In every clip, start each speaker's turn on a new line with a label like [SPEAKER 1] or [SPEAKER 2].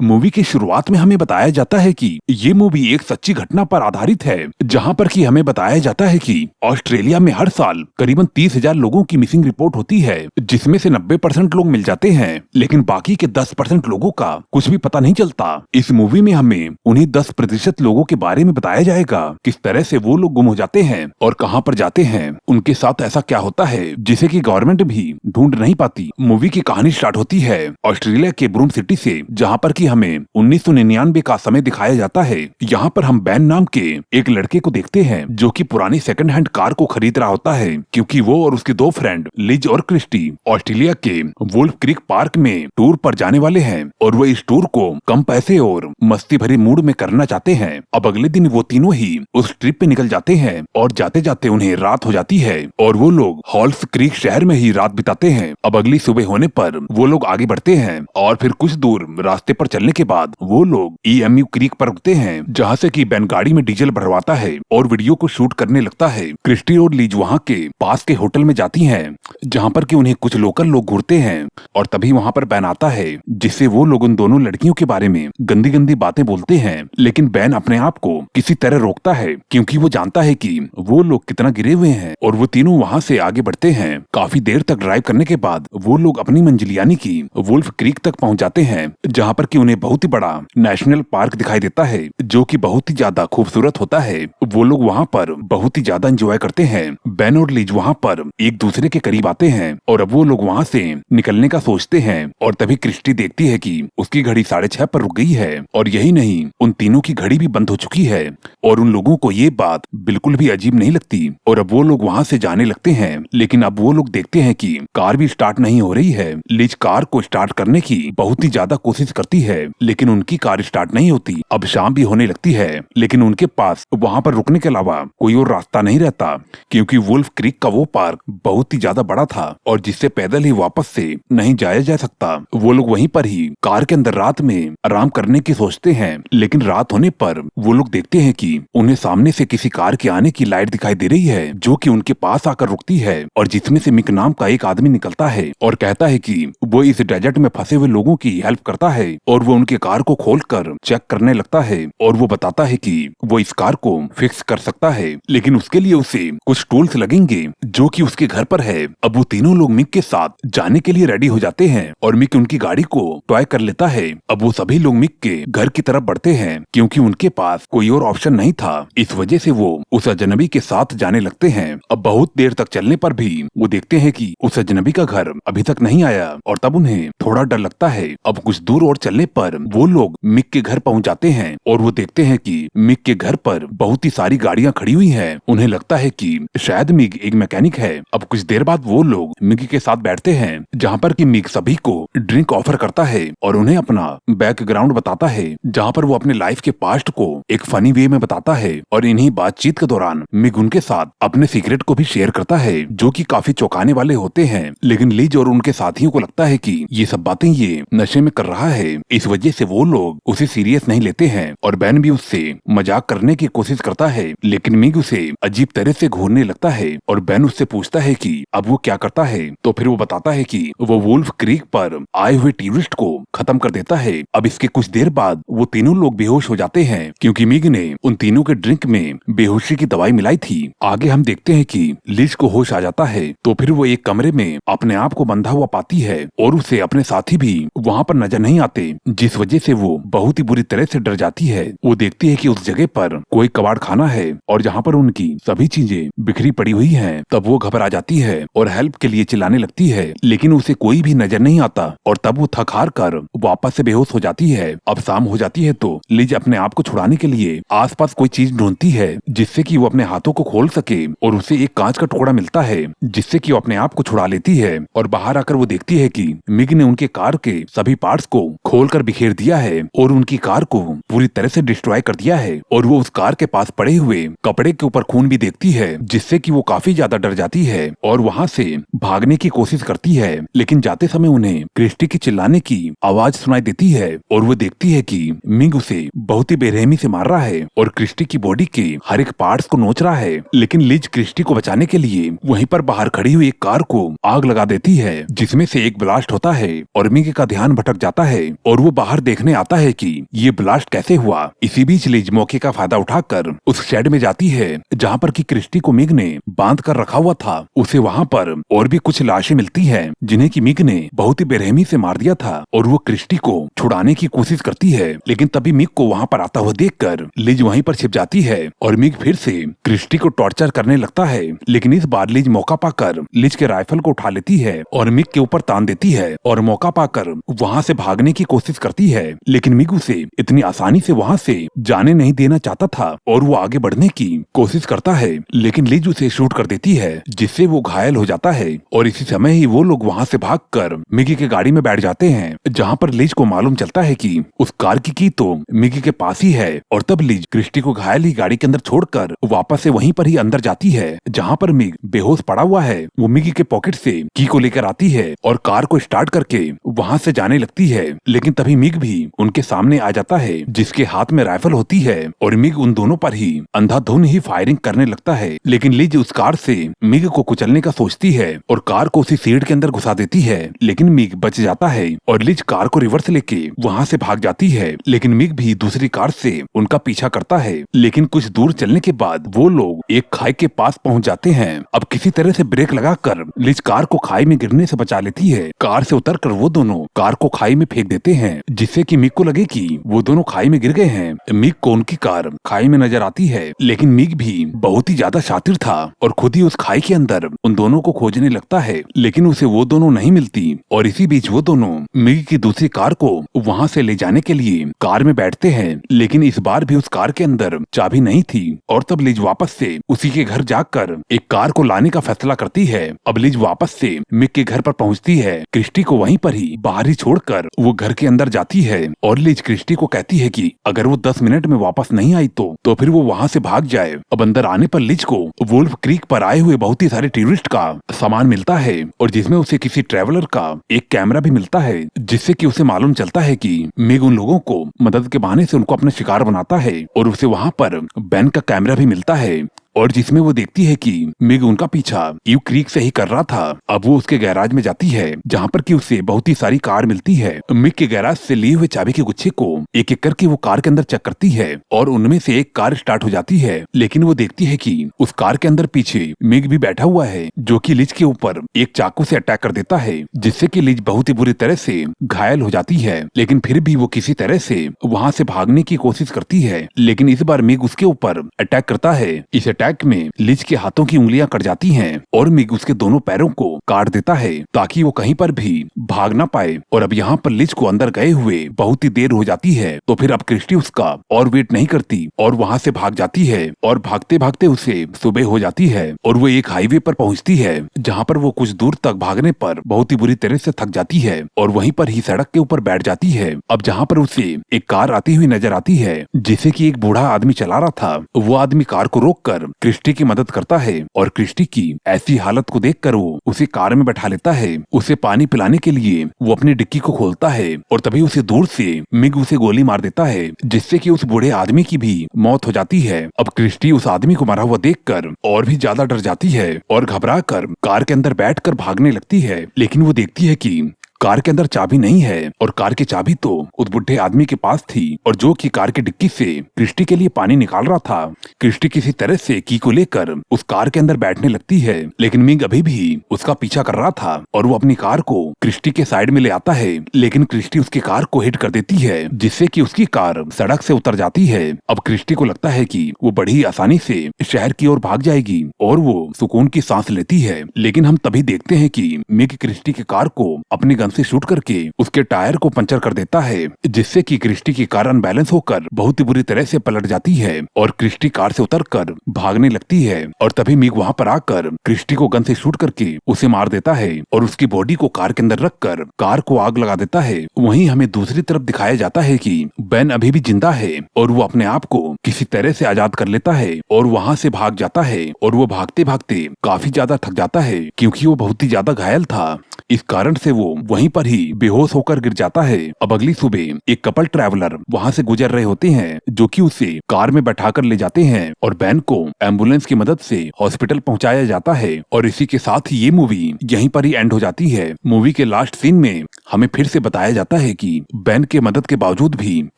[SPEAKER 1] Movie की शुरुआत में हमें बताया जाता है कि ये मूवी एक सच्ची घटना पर आधारित है, जहां पर कि हमें बताया जाता है कि ऑस्ट्रेलिया में हर साल करीबन 30,000 लोगों की मिसिंग रिपोर्ट होती है, जिसमें से 90% लोग मिल जाते हैं, लेकिन बाकी के 10% लोगों का कुछ भी पता नहीं चलता। इस मूवी में हमें उन्हीं 10% लोगों के बारे में बताया जाएगा, किस तरह से वो लोग गुम हो जाते हैं और कहां पर जाते हैं, उनके साथ ऐसा क्या होता है जिसे कि गवर्नमेंट भी ढूंढ नहीं पाती। मूवी की कहानी स्टार्ट होती है ऑस्ट्रेलिया के ब्रूम सिटी से, जहां पर कि हमें 1999 का समय दिखाया जाता है। यहाँ पर हम बैन नाम के एक लड़के को देखते हैं, जो कि पुरानी सेकंड हैंड कार को खरीद रहा होता है, क्योंकि वो और उसके दो फ्रेंड लिज और क्रिस्टी ऑस्ट्रेलिया के वुल्फ क्रीक पार्क में टूर पर जाने वाले हैं, और वो इस टूर को कम पैसे और मस्ती भरी मूड में करना चाहते हैं। अब अगले दिन वो तीनों ही उस ट्रिप पे निकल जाते हैं, और जाते जाते उन्हें रात हो जाती है, और वो लोग हॉल्स क्रीक शहर में ही रात बिताते हैं। अब अगली सुबह होने पर वो लोग आगे बढ़ते हैं, और फिर कुछ दूर रास्ते पर चलने के बाद वो लोग EMU क्रीक पर रुकते हैं, जहाँ से कि बैन गाड़ी में डीजल भरवाता है और वीडियो को शूट करने लगता है। क्रिस्टी और लीज वहाँ के पास के होटल में जाती हैं, जहाँ पर कि उन्हें कुछ लोकल लोग घूरते हैं, और तभी वहाँ पर बैन आता है, जिससे वो लोग उन दोनों लड़कियों के बारे में गंदी गंदी बातें बोलते हैं। लेकिन बैन अपने आप को किसी तरह रोकता है, क्योंकि वो जानता है कि वो लोग कितना गिरे हुए हैं, और वो तीनों वहाँ से आगे बढ़ते हैं। काफी देर तक ड्राइव करने के बाद वो लोग अपनी मंजिल यानी कि वुल्फ क्रीक तक पहुँच जाते हैं, जहाँ पर कि उन्हें बहुत ही बड़ा नेशनल पार्क दिखाई देता है, जो कि बहुत ही ज्यादा खूबसूरत होता है। वो लोग वहाँ पर बहुत ही ज्यादा एंजॉय करते हैं। बैन और लीज वहाँ पर एक दूसरे के करीब आते हैं, और अब वो लोग वहाँ से निकलने का सोचते हैं, और तभी क्रिस्टी देखती है कि उसकी घड़ी 6:30 पर रुक गई है, और यही नहीं, उन तीनों की घड़ी भी बंद हो चुकी है। और उन लोगों को ये बात बिल्कुल भी अजीब नहीं लगती, और अब वो लोग वहाँ से जाने लगते हैं। लेकिन अब वो लोग देखते हैं कि कार भी स्टार्ट नहीं हो रही है। लीज कार को स्टार्ट करने की बहुत ही ज्यादा कोशिश करती है, लेकिन उनकी कार स्टार्ट नहीं होती। अब शाम भी होने लगती है, लेकिन उनके पास वहाँ पर रुकने के अलावा कोई और रास्ता नहीं रहता, क्योंकि वुल्फ क्रीक का वो पार्क बहुत ही ज्यादा बड़ा था, और जिससे पैदल ही वापस से नहीं जाया जा सकता। वो लोग वहीं पर ही कार के अंदर रात में आराम करने की सोचते हैं, लेकिन रात होने पर वो लोग देखते हैं कि उन्हें सामने से किसी कार के आने की लाइट दिखाई दे रही है, जो कि उनके पास आकर रुकती है, और जिसमें से मिक नाम का एक आदमी निकलता है और कहता है कि वो इस डेजर्ट में फंसे हुए लोगों की हेल्प करता है, और वो उनके कार को खोलकर चेक करने लगता है, और वो बताता है कि वो इस कार को फिक्स कर सकता है, लेकिन उसके लिए उसे कुछ टूल्स लगेंगे, जो कि उसके घर पर है। अब वो तीनों लोग मिक के साथ जाने के लिए रेडी हो जाते हैं, और मिक उनकी गाड़ी को टॉय कर लेता है। अब वो सभी लोग मिक के घर की तरफ बढ़ते हैं, क्योंकि उनके पास कोई और ऑप्शन नहीं था। इस वजह से वो उस अजनबी के साथ जाने लगते हैं। अब बहुत देर तक चलने पर भी वो देखते हैं कि उस अजनबी का घर अभी तक नहीं आया, और तब उन्हें थोड़ा डर लगता है। अब कुछ दूर और चलने पर वो लोग मिक के घर पहुंच जाते हैं, और वो देखते हैं कि मिक के घर पर बहुत ही सारी गाड़ियां खड़ी हुई हैं। उन्हें लगता है कि शायद मिक एक मैकेनिक है। अब कुछ देर बाद वो लोग मिक के साथ बैठते हैं, जहाँ पर कि मिक सभी को ड्रिंक ऑफर करता है, और उन्हें अपना बैकग्राउंड बताता है, जहाँ पर वो अपने लाइफ के पास्ट को एक फनी वे में बताता है। और इन्हीं बातचीत के दौरान मिक उनके साथ अपने सीक्रेट को भी शेयर करता है, जो कि काफी चौंकाने वाले होते हैं। लेकिन लिज और उनके साथियों को लगता है कि ये सब बातें ये नशे में कर रहा है, इस वजह से वो लोग उसे सीरियस नहीं लेते हैं, और बैन भी उससे मजाक करने की कोशिश करता है, लेकिन मिक उसे अजीब तरह से घूरने लगता है। और बैन उससे पूछता है कि अब वो क्या करता है, तो फिर वो बताता है कि वो वुल्फ क्रीक पर आए हुए टूरिस्ट को खत्म कर देता है। अब इसके कुछ देर बाद वो तीनों लोग बेहोश हो जाते हैं, क्योंकि मिग ने उन तीनों के ड्रिंक में बेहोशी की दवाई मिलाई थी। आगे हम देखते हैं कि लिज को होश आ जाता है, तो फिर वो एक कमरे में अपने आप को बंधा हुआ पाती है, और उसे अपने साथी भी वहाँ पर नजर नहीं आते, जिस वजह से वो बहुत ही बुरी तरह से डर जाती है। वो देखती है कि उस जगह पर कोई कबाड़ खाना है, और जहाँ पर उनकी सभी चीजें बिखरी पड़ी हुई हैं। तब वो घबरा जाती है और हेल्प के लिए चिल्लाने लगती है, लेकिन उसे कोई भी नजर नहीं आता, और तब वो थक हार कर वापस से बेहोश हो जाती है। अब शाम हो जाती है, तो लिज अपने आप को छुड़ाने के लिए आसपास कोई चीज ढूंढती है, जिससे कि वो अपने हाथों को खोल सके, और उसे एक कांच का टुकड़ा मिलता है, जिससे कि वो अपने आप को छुड़ा लेती है। और बाहर आकर वो देखती है कि मिग ने उनके कार के सभी पार्ट्स को खोलकर बिखेर दिया है, और उनकी कार को पूरी तरह से डिस्ट्रॉय कर दिया है। और वो उस कार के पास पड़े हुए कपड़े के ऊपर खून भी देखती है, जिससे कि वो काफी ज्यादा डर जाती है, और वहाँ से भागने की कोशिश करती है। लेकिन जाते समय उन्हें क्रिस्टी की चिल्लाने की आवाज सुनाई देती है, और वो देखती है कि मिग उसे बहुत ही बेरहमी से मार रहा है, और क्रिस्टी की बॉडी के हर एक पार्ट्स को नोच रहा है। लेकिन लिज क्रिस्टी को बचाने के लिए वहीं पर बाहर खड़ी हुई एक कार को आग लगा देती है, जिसमें से एक ब्लास्ट होता है, और मिग का ध्यान भटक जाता है, और वो बाहर देखने आता है कि ये ब्लास्ट कैसे हुआ। इसी बीच लिज मौके का फायदा उठाकर उस शेड में जाती है जहाँ पर कि क्रिस्टी को मिग ने बांध कर रखा हुआ था। उसे वहाँ पर और भी कुछ लाशें मिलती हैं जिन्हें कि मिग ने बहुत ही बेरहमी से मार दिया था और वो क्रिस्टी को छुड़ाने की कोशिश करती है, लेकिन तभी मिग को वहाँ पर आता हुआ देखकर लिज वहीं पर छिप जाती है और मिग फिर से क्रिस्टी को टॉर्चर करने लगता है। लेकिन इस बार लिज मौका पाकर लिज के राइफल को उठा लेती है और मिग के ऊपर तान देती है और मौका पाकर वहाँ से भागने की कोशिश करती है, लेकिन मिग उसे इतनी आसानी से वहाँ से जाने नहीं देना चाहता था और वो आगे बढ़ने की कोशिश करता है, लेकिन लिज उसे शूट कर देती है जिससे वो घायल हो जाता है। और इसी समय ही वो लोग वहाँ से भागकर मिगी के गाड़ी में बैठ जाते हैं, जहाँ पर लिज को मालूम चलता है कि उस कार की तो मिगी के पास ही है। और तब लिज क्रिस्टी को घायल ही गाड़ी के अंदर छोड़कर वापस से वहीं पर ही अंदर जाती है जहाँ पर मिग बेहोश पड़ा हुआ है। वो मिगी के पॉकेट से की को लेकर आती है और कार को स्टार्ट करके वहाँ से जाने लगती है, लेकिन तभी मिग भी उनके सामने आ जाता है जिसके हाथ में राइफल होती है और मिग उन दोनों पर ही अंधाधुन ही फायरिंग करने लगता है। लेकिन लिज उस कार से मिग को कुचलने का सोचती है और कार को उसी सीट के अंदर घुसा देती है, लेकिन मिग बच जाता है और लिज कार को रिवर्स लेके वहाँ से भाग जाती है। लेकिन मिग भी दूसरी कार से उनका पीछा करता है, लेकिन कुछ दूर चलने के बाद वो लोग एक खाई के पास पहुँच जाते हैं। अब किसी तरह से ब्रेक लगाकर लिज कार को खाई में गिरने से बचा लेती है। कार से उतरकर वो दोनों कार को खाई में फेंक देते हैं जिससे कि मिग को लगे कि वो दोनों खाई में गिर गए हैं। मिग को उनकी कार खाई में नजर आती है, लेकिन मिग भी बहुत ही ज्यादा शातिर था और खुद ही उस खाई के अंदर उन दोनों को खोजने लगता है, लेकिन उसे वो दोनों नहीं मिलती। और इसी बीच वो दोनों मिग की दूसरी कार को वहाँ से ले जाने के लिए कार में बैठते हैं, लेकिन इस बार भी उस कार के अंदर चाबी नहीं थी। और तब लिज वापस से उसी के घर जाकर एक कार को लाने का फैसला करती है। अब लिज वापस से मिग के घर पर पहुँचती है, क्रिस्टी को वहीं पर ही बाहर ही छोड़कर वो घर के अंदर जाती है और लिज क्रिस्टी को कहती है कि अगर वो 10 मिनट में वापस नहीं आई तो फिर वो वहाँ से भाग जाए। अब अंदर आने पर लिज को वुल्फ क्रीक पर आए हुए बहुत ही सारे टूरिस्ट का सामान मिलता है और जिसमें उसे किसी ट्रेवलर का एक कैमरा भी मिलता है, जिससे कि उसे मालूम चलता है कि मिग उन लोगों को मदद के बहाने से उनको अपना शिकार बनाता है। और उसे वहाँ पर बैन का कैमरा भी मिलता है और जिसमें वो देखती है कि मिग उनका पीछा यू क्रीक से ही कर रहा था। अब वो उसके गैराज में जाती है जहाँ पर कि उसे बहुत ही सारी कार मिलती है। मिग के गैराज से लिए हुए चाबी के गुच्छे को एक एक करके वो कार के अंदर चेक करती है और उनमें से एक कार स्टार्ट हो जाती है, लेकिन वो देखती है कि उस कार के अंदर पीछे मिग भी बैठा हुआ है जो कि लिज के ऊपर एक चाकू से अटैक कर देता है, जिससे कि लिज बहुत ही बुरी तरह से घायल हो जाती है। लेकिन फिर भी वो किसी तरह से वहाँ से भागने की कोशिश करती है, लेकिन इस बार मिग उसके ऊपर अटैक करता है। इस अटैक में लिज के हाथों की उंगलियां कट जाती हैं और मिग उसके दोनों पैरों को काट देता है ताकि वो कहीं पर भी भाग ना पाए। और अब यहाँ पर लिज को अंदर गए हुए बहुत ही देर हो जाती है, तो फिर अब क्रिस्टी उसका और वेट नहीं करती और वहाँ से भाग जाती है और भागते भागते उसे सुबह हो जाती है और वो एक हाईवे पर पहुँचती है जहाँ पर वो कुछ दूर तक भागने पर बहुत ही बुरी तरह से थक जाती है और वहीं पर ही सड़क के ऊपर बैठ जाती है। अब जहाँ पर उसे एक कार आती हुई नजर आती है जिसे कि एक बूढ़ा आदमी चला रहा था। वो आदमी कार को रोककर क्रिस्टी की मदद करता है और क्रिस्टी की ऐसी हालत को देखकर वो उसे कार में बैठा लेता है। उसे पानी पिलाने के लिए वो अपनी डिक्की को खोलता है और तभी उसे दूर से मिग उसे गोली मार देता है, जिससे कि उस बूढ़े आदमी की भी मौत हो जाती है। अब क्रिस्टी उस आदमी को मरा हुआ देखकर और भी ज्यादा डर जाती है और घबराकर कार के अंदर बैठकर भागने लगती है, लेकिन वो देखती है कि कार के अंदर चाबी नहीं है और कार की चाबी तो उस बुढ़े आदमी के पास थी और जो कि कार की डिक्की से क्रिस्टी के लिए पानी निकाल रहा था। क्रिस्टी किसी तरह से की को लेकर उस कार के अंदर बैठने लगती है, लेकिन मिग अभी भी उसका पीछा कर रहा था और वो अपनी कार को क्रिस्टी के साइड में ले आता है, लेकिन क्रिस्टी उसकी कार को हिट कर देती है जिससे कि उसकी कार सड़क से उतर जाती है। अब क्रिस्टी को लगता है कि वो बड़ी ही आसानी से शहर की ओर भाग जाएगी और वो सुकून की सांस लेती है, लेकिन हम तभी देखते हैं कि मिग क्रिस्टी की कार को अपनी गन से शूट करके उसके टायर को पंचर कर देता है, जिससे कि क्रिस्टी की कार अनबैलेंस होकर बहुत ही बुरी तरह से पलट जाती है और क्रिस्टी कार से उतरकर भागने लगती है। और तभी मिग वहां पर आकर क्रिस्टी को गन से शूट करके उसे मार देता है और उसकी बॉडी को कार के अंदर रखकर कार को आग लगा देता है। वहीं हमें दूसरी तरफ दिखाया जाता है कि बेन अभी भी जिंदा है और वो अपने आप को किसी तरह से आजाद कर लेता है और वहाँ से भाग जाता है और वो भागते भागते काफी ज्यादा थक जाता है क्योंकि वो बहुत ही ज्यादा घायल था। इस कारण से वो वहीं पर ही बेहोश होकर गिर जाता है। अब अगली सुबह एक कपल ट्रैवलर वहां से गुजर रहे होते हैं, जो कि उसे कार में बैठाकर ले जाते हैं और बैन को एम्बुलेंस की मदद से हॉस्पिटल पहुंचाया जाता है। और इसी के साथ ही ये मूवी यहीं पर ही एंड हो जाती है। मूवी के लास्ट सीन में हमें फिर से बताया जाता है कि बैन के मदद के बावजूद भी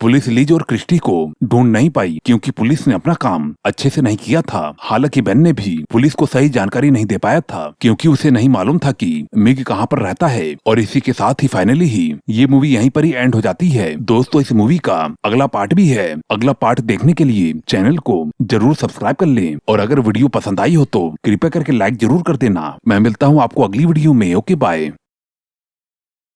[SPEAKER 1] पुलिस लिज और क्रिस्टी को ढूंढ नहीं पाई, क्योंकि पुलिस ने अपना काम अच्छे से नहीं किया था। हालांकि बैन ने भी पुलिस को सही जानकारी नहीं दे पाया था, क्योंकि उसे नहीं मालूम था कि मिग कहां पर रहता है। और इसी के साथ ही फाइनली ही ये मूवी यहीं पर ही एंड हो जाती है। दोस्तों, इस मूवी का अगला पार्ट भी है। अगला पार्ट देखने के लिए चैनल को जरूर सब्सक्राइब कर लें, और अगर वीडियो पसंद आई हो तो कृपया करके लाइक जरूर कर देना। मैं मिलता हूँ आपको अगली वीडियो में। Okay, bye.